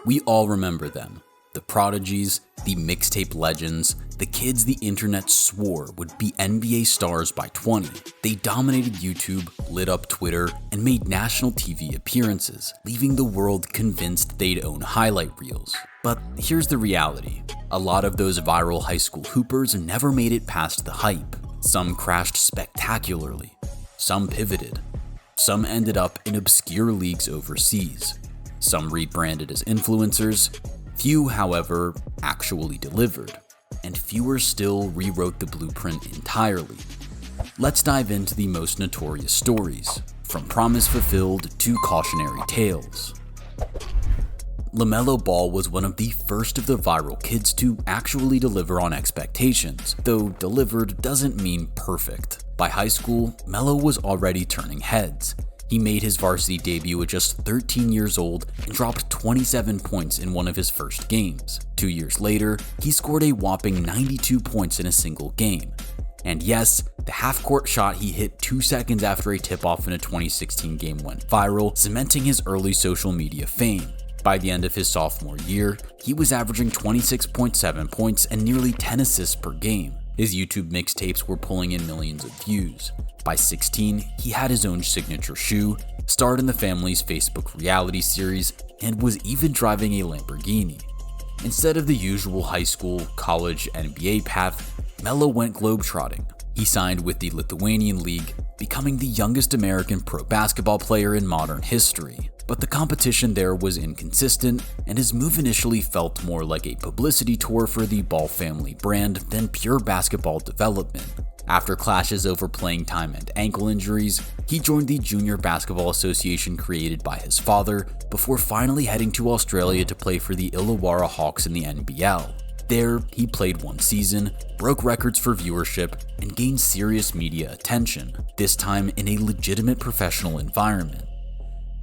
We all remember them. The prodigies, the mixtape legends, the kids the internet swore would be NBA stars by 20. They dominated YouTube, lit up Twitter, and made national TV appearances, leaving the world convinced they'd own highlight reels. But here's the reality. A lot of those viral high school hoopers never made it past the hype. Some crashed spectacularly. Some pivoted. Some ended up in obscure leagues overseas. Some rebranded as influencers. Few, however, actually delivered, and fewer still rewrote the blueprint entirely. Let's dive into the most notorious stories, from promise fulfilled to cautionary tales. LaMelo Ball was one of the first of the viral kids to actually deliver on expectations, though delivered doesn't mean perfect. By high school, Melo was already turning heads. He made his varsity debut at just 13 years old and dropped 27 points in one of his first games. 2 years later, he scored a whopping 92 points in a single game. And yes, the half-court shot he hit 2 seconds after a tip-off in a 2016 game went viral, cementing his early social media fame. By the end of his sophomore year, he was averaging 26.7 points and nearly 10 assists per game. His YouTube mixtapes were pulling in millions of views. By 16, he had his own signature shoe, starred in the family's Facebook reality series, and was even driving a Lamborghini. Instead of the usual high school, college, NBA path, Melo went globetrotting. He signed with the Lithuanian League, becoming the youngest American pro basketball player in modern history. But the competition there was inconsistent, and his move initially felt more like a publicity tour for the Ball family brand than pure basketball development. After clashes over playing time and ankle injuries, he joined the Junior Basketball Association created by his father before finally heading to Australia to play for the Illawarra Hawks in the NBL. There, he played 1 season, broke records for viewership, and gained serious media attention, this time in a legitimate professional environment.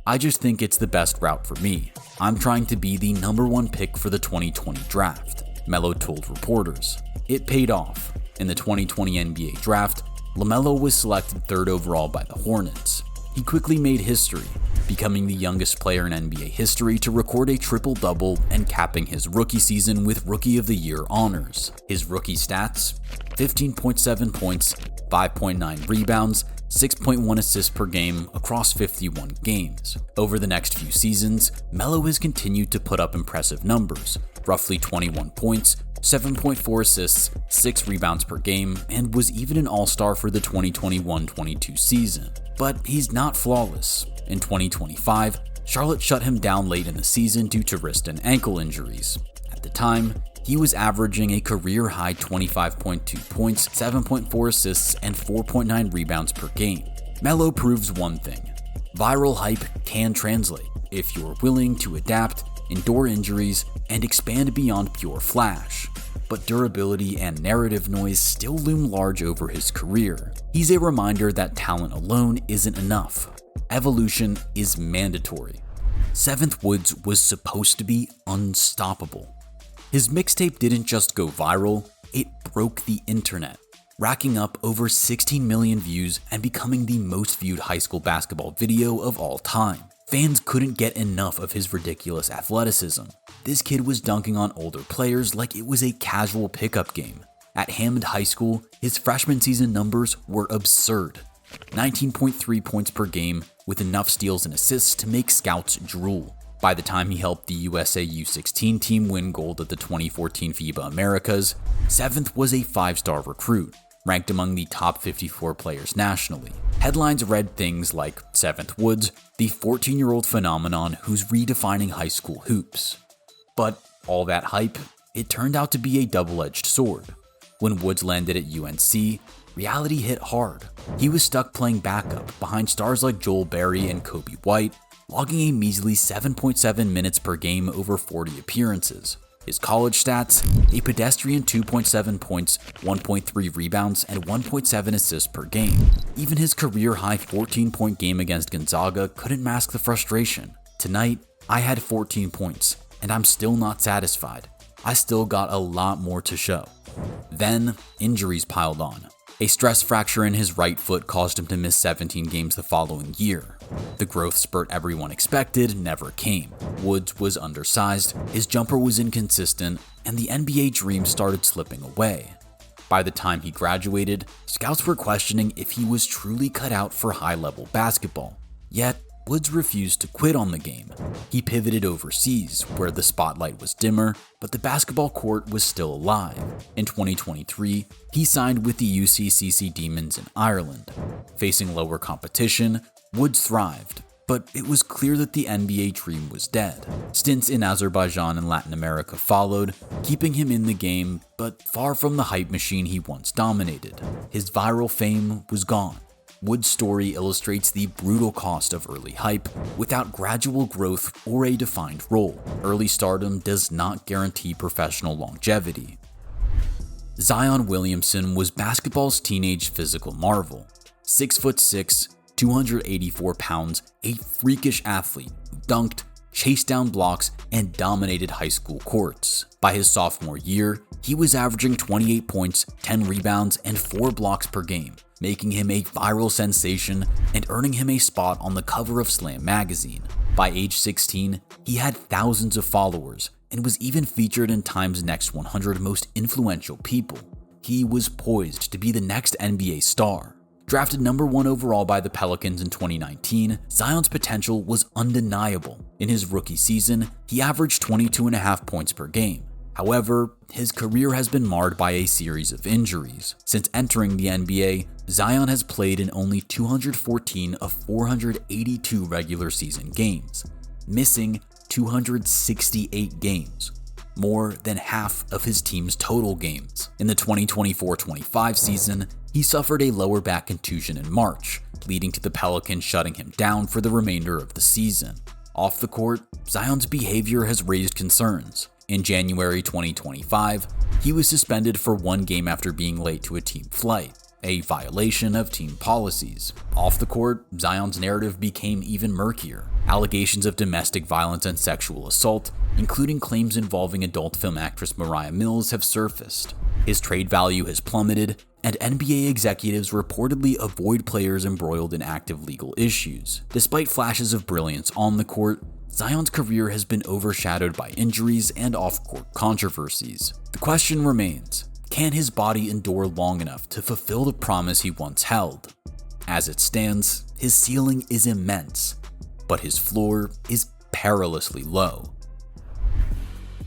I just think it's the best route for me. I'm trying to be the #1 pick for the 2020 draft, Melo told reporters. It paid off. In the 2020 NBA draft, LaMelo was selected 3rd overall by the Hornets. He quickly made history, becoming the youngest player in NBA history to record a triple-double and capping his rookie season with Rookie of the Year honors. His rookie stats: 15.7 points, 5.9 rebounds, 6.1 assists per game across 51 games. Over the next few seasons, Melo has continued to put up impressive numbers, roughly 21 points, 7.4 assists, 6 rebounds per game, and was even an all-star for the 2021-22 season. But he's not flawless. In 2025, Charlotte shut him down late in the season due to wrist and ankle injuries. At the time, he was averaging a career-high 25.2 points, 7.4 assists, and 4.9 rebounds per game. Melo proves one thing: viral hype can translate if you're willing to adapt, endure injuries, and expand beyond pure flash. But durability and narrative noise still loom large over his career. He's a reminder that talent alone isn't enough. Evolution is mandatory. 7th Woods was supposed to be unstoppable. His mixtape didn't just go viral, it broke the internet, racking up over 16 million views and becoming the most viewed high school basketball video of all time. Fans couldn't get enough of his ridiculous athleticism. This kid was dunking on older players like it was a casual pickup game. At Hammond High School, his freshman season numbers were absurd: 19.3 points per game with enough steals and assists to make scouts drool. By the time he helped the USA U16 team win gold at the 2014 FIBA Americas, 7th was a 5-star recruit, ranked among the top 54 players nationally. Headlines read things like 7th Woods, the 14-year-old phenomenon who's redefining high school hoops. But all that hype, it turned out to be a double-edged sword. When Woods landed at UNC, reality hit hard. He was stuck playing backup behind stars like Joel Berry and Kobe White, logging a measly 7.7 minutes per game over 40 appearances. His college stats: a pedestrian 2.7 points, 1.3 rebounds, and 1.7 assists per game. Even his career-high 14-point game against Gonzaga couldn't mask the frustration. Tonight, I had 14 points, and I'm still not satisfied. I still got a lot more to show. Then, injuries piled on. A stress fracture in his right foot caused him to miss 17 games the following year. The growth spurt everyone expected never came. Woods was undersized, his jumper was inconsistent, and the NBA dream started slipping away. By the time he graduated, scouts were questioning if he was truly cut out for high-level basketball. Yet, Woods refused to quit on the game. He pivoted overseas, where the spotlight was dimmer, but the basketball court was still alive. In 2023, he signed with the UCCC Demons in Ireland. Facing lower competition, Woods thrived, but it was clear that the NBA dream was dead. Stints in Azerbaijan and Latin America followed, keeping him in the game, but far from the hype machine he once dominated. His viral fame was gone. Woods' story illustrates the brutal cost of early hype without gradual growth or a defined role. Early stardom does not guarantee professional longevity. Zion Williamson was basketball's teenage physical marvel. 6'6", 284 pounds, a freakish athlete who dunked, chased down blocks, and dominated high school courts. By his sophomore year, he was averaging 28 points, 10 rebounds, and 4 blocks per game, making him a viral sensation and earning him a spot on the cover of Slam magazine. By age 16, he had thousands of followers and was even featured in Time's Next 100 Most Influential People. He was poised to be the next NBA star. Drafted number 1 overall by the Pelicans in 2019, Zion's potential was undeniable. In his rookie season, he averaged 22.5 points per game. However, his career has been marred by a series of injuries. Since entering the NBA, Zion has played in only 214 of 482 regular season games, missing 268 games, more than half of his team's total games. In the 2024-25 season, he suffered a lower back contusion in March, leading to the Pelicans shutting him down for the remainder of the season. Off the court, Zion's behavior has raised concerns. In January 2025, he was suspended for 1 game after being late to a team flight, a violation of team policies. Off the court, Zion's narrative became even murkier. Allegations of domestic violence and sexual assault, including claims involving adult film actress Mariah Mills, have surfaced. His trade value has plummeted, and NBA executives reportedly avoid players embroiled in active legal issues. Despite flashes of brilliance on the court, Zion's career has been overshadowed by injuries and off-court controversies. The question remains, can his body endure long enough to fulfill the promise he once held? As it stands, his ceiling is immense, but his floor is perilously low.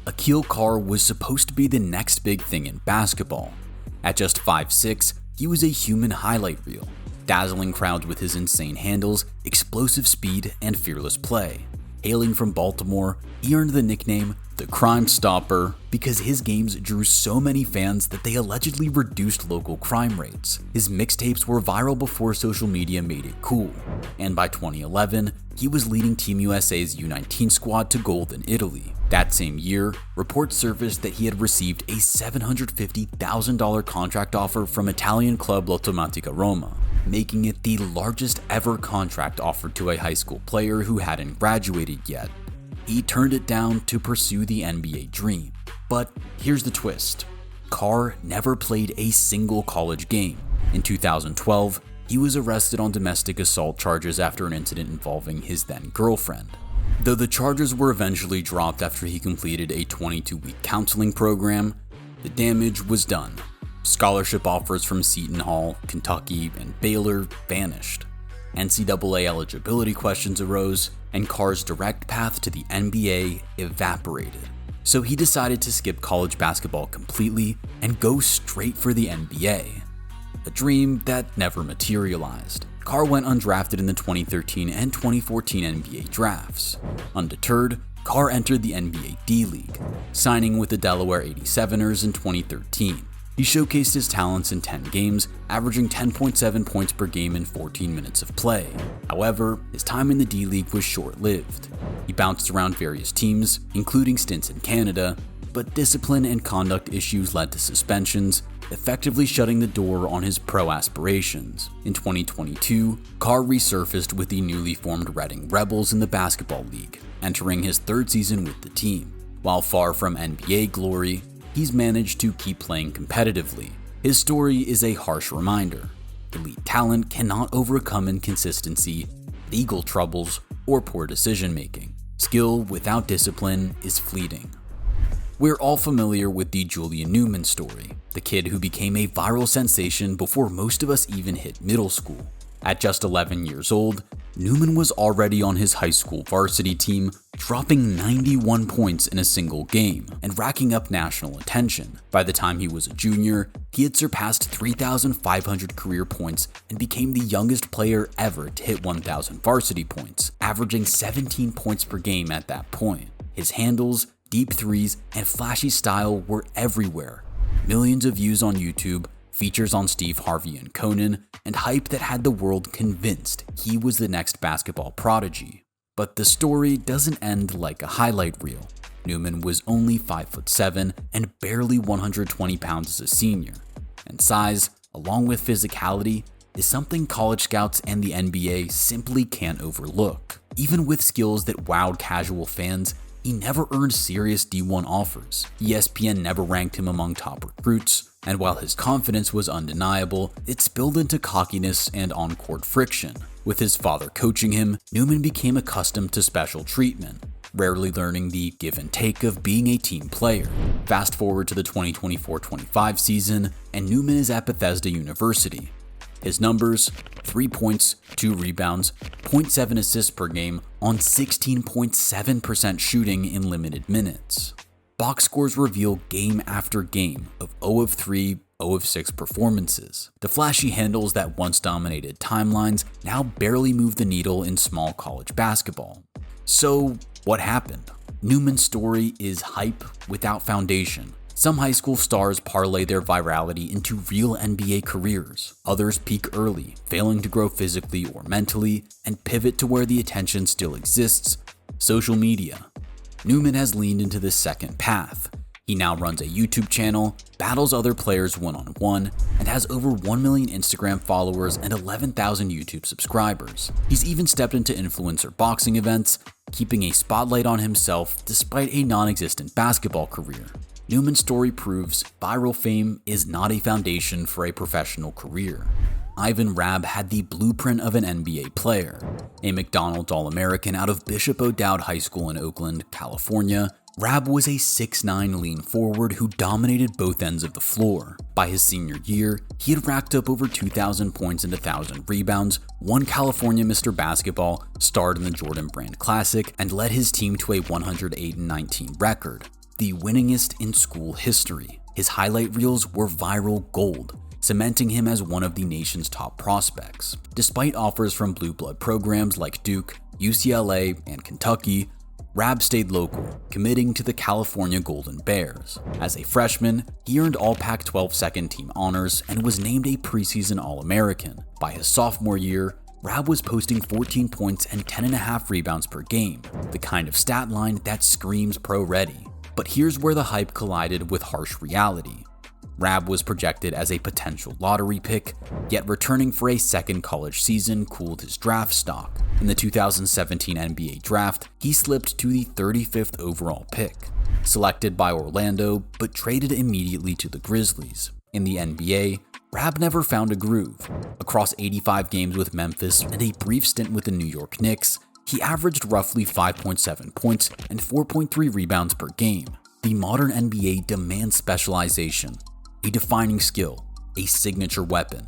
Aquille Carr was supposed to be the next big thing in basketball. At just 5'6", he was a human highlight reel, dazzling crowds with his insane handles, explosive speed, and fearless play. Hailing from Baltimore, he earned the nickname the Crime Stopper because his games drew so many fans that they allegedly reduced local crime rates. His mixtapes were viral before social media made it cool, and by 2011, he was leading Team USA's U19 squad to gold in Italy. That same year, reports surfaced that he had received a $750,000 contract offer from Italian club Lotomatica Roma, making it the largest ever contract offered to a high school player who hadn't graduated yet. He turned it down to pursue the NBA dream. But here's the twist. Carr never played a single college game. In 2012, he was arrested on domestic assault charges after an incident involving his then girlfriend. Though the charges were eventually dropped after he completed a 22-week counseling program, the damage was done. Scholarship offers from Seton Hall, Kentucky, and Baylor vanished. NCAA eligibility questions arose, and Carr's direct path to the NBA evaporated. So he decided to skip college basketball completely and go straight for the NBA. A dream that never materialized. Carr went undrafted in the 2013 and 2014 NBA drafts. Undeterred, Carr entered the NBA D-League, signing with the Delaware 87ers in 2013. He showcased his talents in 10 games, averaging 10.7 points per game in 14 minutes of play. However, his time in the D-League was short-lived. He bounced around various teams, including stints in Canada, but discipline and conduct issues led to suspensions, effectively shutting the door on his pro aspirations. In 2022, Carr resurfaced with the newly formed Reading Rebels in the Basketball League, entering his 3rd season with the team. While far from NBA glory, he's managed to keep playing competitively. His story is a harsh reminder. Elite talent cannot overcome inconsistency, legal troubles, or poor decision making. Skill without discipline is fleeting. We're all familiar with the Julian Newman story, the kid who became a viral sensation before most of us even hit middle school. At just 11 years old, Newman was already on his high school varsity team, dropping 91 points in a single game and racking up national attention. By the time he was a junior, he had surpassed 3,500 career points and became the youngest player ever to hit 1,000 varsity points, averaging 17 points per game at that point. His handles, deep threes, and flashy style were everywhere. Millions of views on YouTube, features on Steve Harvey and Conan, and hype that had the world convinced he was the next basketball prodigy. But the story doesn't end like a highlight reel. Newman was only 5'7" and barely 120 pounds as a senior. And size, along with physicality, is something college scouts and the NBA simply can't overlook. Even with skills that wowed casual fans, he never earned serious D1 offers. ESPN never ranked him among top recruits, and while his confidence was undeniable, it spilled into cockiness and on-court friction. With his father coaching him, Newman became accustomed to special treatment, rarely learning the give and take of being a team player. Fast forward to the 2024-25 season, and Newman is at Bethesda University. His numbers: 3 points, 2 rebounds, 0.7 assists per game on 16.7% shooting in limited minutes. Box scores reveal game after game of 0 of 3, 0 of 6 performances. The flashy handles that once dominated timelines now barely move the needle in small college basketball. So, what happened? Newman's story is hype without foundation. Some high school stars parlay their virality into real NBA careers. Others peak early, failing to grow physically or mentally, and pivot to where the attention still exists: social media. Newman has leaned into this second path. He now runs a YouTube channel, battles other players one-on-one, and has over 1 million Instagram followers and 11,000 YouTube subscribers. He's even stepped into influencer boxing events, keeping a spotlight on himself despite a non-existent basketball career. Newman's story proves viral fame is not a foundation for a professional career. Ivan Rabb had the blueprint of an NBA player. A McDonald's All-American out of Bishop O'Dowd High School in Oakland, California, Rabb was a 6'9" lean forward who dominated both ends of the floor. By his senior year, he had racked up over 2,000 points and 1,000 rebounds, won California Mr. Basketball, starred in the Jordan Brand Classic, and led his team to a 108-19 record, the winningest in school history. His highlight reels were viral gold, cementing him as one of the nation's top prospects. Despite offers from blue blood programs like Duke, UCLA, and Kentucky, Rabb stayed local, committing to the California Golden Bears. As a freshman, he earned all Pac-12 second team honors and was named a preseason All-American. By his sophomore year, Rabb was posting 14 points and 10.5 rebounds per game, the kind of stat line that screams pro-ready. But here's where the hype collided with harsh reality. Rabb was projected as a potential lottery pick, yet returning for a second college season cooled his draft stock. In the 2017 NBA draft, he slipped to the 35th overall pick, selected by Orlando but traded immediately to the Grizzlies. In the NBA, Rabb never found a groove. Across 85 games with Memphis and a brief stint with the New York Knicks, he averaged roughly 5.7 points and 4.3 rebounds per game. The modern NBA demands specialization, a defining skill, a signature weapon.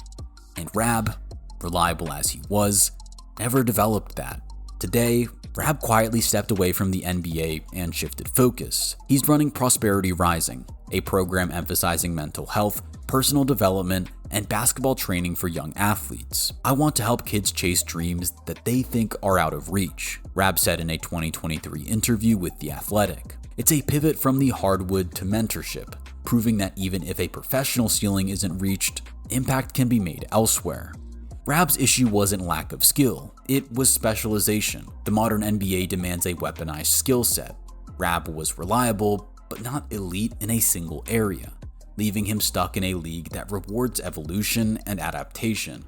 And Rabb, reliable as he was, never developed that. Today, Rabb quietly stepped away from the NBA and shifted focus. He's running Prosperity Rising, a program emphasizing mental health, personal development, and basketball training for young athletes. "I want to help kids chase dreams that they think are out of reach," Rabb said in a 2023 interview with The Athletic. It's a pivot from the hardwood to mentorship, proving that even if a professional ceiling isn't reached, impact can be made elsewhere. Rabb's issue wasn't lack of skill, it was specialization. The modern NBA demands a weaponized skill set. Rabb was reliable, but not elite in a single area, leaving him stuck in a league that rewards evolution and adaptation.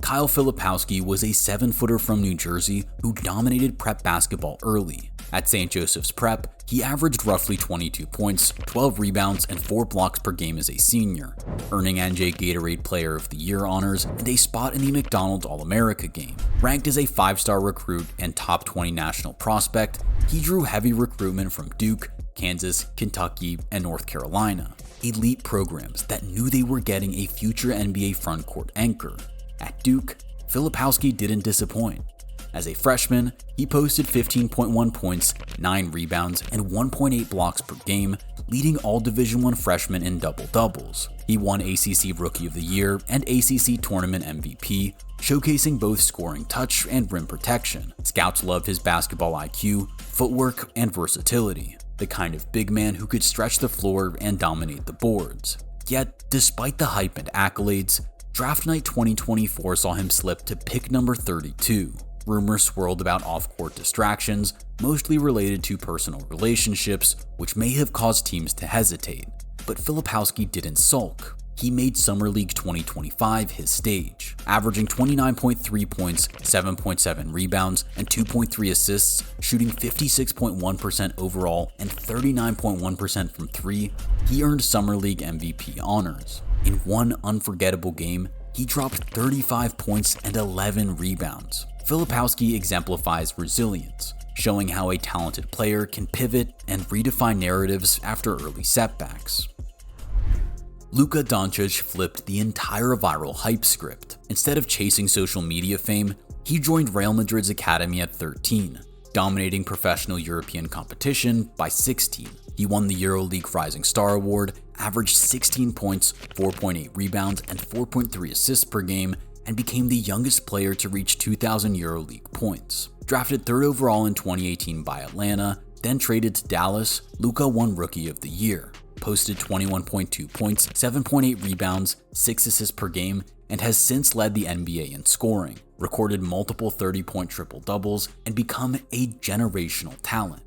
Kyle Filipowski was a 7-footer from New Jersey who dominated prep basketball early. At St. Joseph's Prep, he averaged roughly 22 points, 12 rebounds, and 4 blocks per game as a senior, earning NJ Gatorade Player of the Year honors and a spot in the McDonald's All-America game. Ranked as a 5-star recruit and top 20 national prospect, he drew heavy recruitment from Duke, Kansas, Kentucky, and North Carolina, elite programs that knew they were getting a future NBA frontcourt anchor. At Duke, Filipowski didn't disappoint. As a freshman, he posted 15.1 points, 9 rebounds, and 1.8 blocks per game, leading all Division I freshmen in double-doubles. He won ACC Rookie of the Year and ACC Tournament MVP, showcasing both scoring touch and rim protection. Scouts loved his basketball IQ, footwork, and versatility, the kind of big man who could stretch the floor and dominate the boards. Yet, despite the hype and accolades, Draft Night 2024 saw him slip to pick number 32. Rumors swirled about off-court distractions, mostly related to personal relationships, which may have caused teams to hesitate. But Filipowski didn't sulk. He made Summer League 2025 his stage, averaging 29.3 points, 7.7 rebounds, and 2.3 assists, shooting 56.1% overall and 39.1% from 3. He earned Summer League MVP honors. In one unforgettable game, he dropped 35 points and 11 rebounds. Filipowski exemplifies resilience, showing how a talented player can pivot and redefine narratives after early setbacks. Luka Doncic flipped the entire viral hype script. Instead of chasing social media fame, he joined Real Madrid's academy at 13, dominating professional European competition by 16. He won the EuroLeague Rising Star Award, averaged 16 points, 4.8 rebounds, and 4.3 assists per game, and became the youngest player to reach 2,000 EuroLeague points. Drafted 3rd overall in 2018 by Atlanta, then traded to Dallas, Luka won Rookie of the Year, posted 21.2 points, 7.8 rebounds, 6 assists per game, and has since led the NBA in scoring, recorded multiple 30-point triple-doubles, and become a generational talent.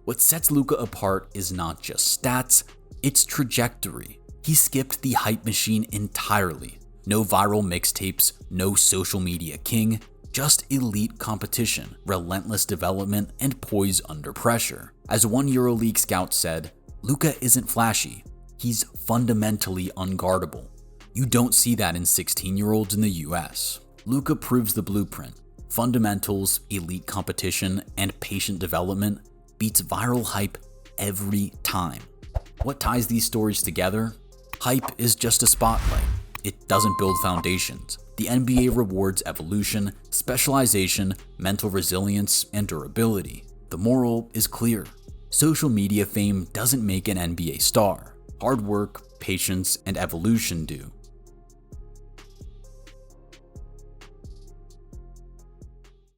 What sets Luka apart is not just stats, it's trajectory. He skipped the hype machine entirely. No viral mixtapes, no social media king, just elite competition, relentless development, and poise under pressure. As one EuroLeague scout said, Luka isn't flashy, he's fundamentally unguardable. You don't see that in 16-year-olds in the US. Luka proves the blueprint. Fundamentals, elite competition, and patient development beats viral hype every time. What ties these stories together? Hype is just a spotlight. It doesn't build foundations. The NBA rewards evolution, specialization, mental resilience, and durability. The moral is clear. Social media fame doesn't make an NBA star. Hard work, patience, and evolution do.